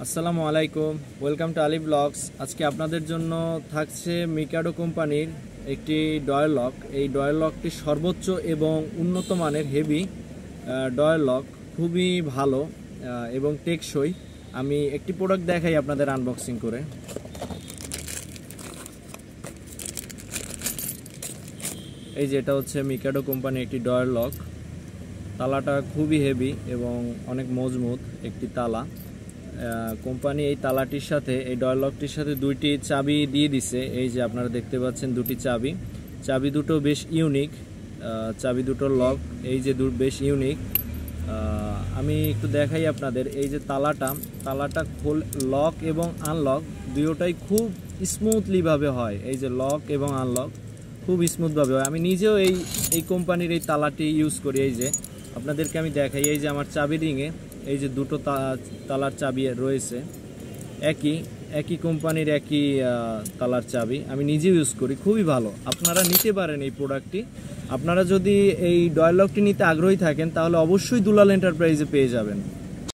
আসসালামু আলাইকুম, welcome to Ali blogs. আজকে আপনাদের জন্য থাকছে মিকাডো কোম্পানির একটি ডয়ার লক। এই ডয়ার লকটি সর্বোচ্চ এবং উন্নত মানের হেভি ডয়ার লক, খুবই ভালো এবং টেকসই। আমি একটি প্রোডাক্ট দেখাই আপনাদের আনবক্সিং করে। এই যে এটা হচ্ছে মিকাডো কোম্পানির একটি ডয়ার লক। তালাটা খুবই হেভি এবং অনেক মজবুত একটি তালা। কোম্পানি এই তালাটির সাথে, এই ডয়ার লকটির সাথে দুইটি চাবি দিয়ে দিছে। এই যে আপনারা দেখতে পাচ্ছেন দুটি চাবি দুটো বেশ ইউনিক। চাবি দুটোর লক এই যে বেশ ইউনিক। আমি একটু দেখাই আপনাদের। এই যে তালাটা লক এবং আনলক দুটোটাই খুব স্মুথলিভাবে হয়। এই যে লক এবং আনলক খুব স্মুথভাবে হয়। আমি নিজেও এই কোম্পানির এই তালাটি ইউজ করি। এই যে আপনাদেরকে আমি দেখাই, এই যে আমার চাবি রিংয়ে এই যে দুটো তালার চাবি রয়েছে, একই কোম্পানির একই তালার চাবি। আমি নিজে ইউজ করি, খুবই ভালো। আপনারা নিতে পারেন এই প্রোডাক্টটি। আপনারা যদি এই ডয়ার লকটি নিতে আগ্রহী থাকেন তাহলে অবশ্যই দুলাল এন্টারপ্রাইজে পেয়ে যাবেন।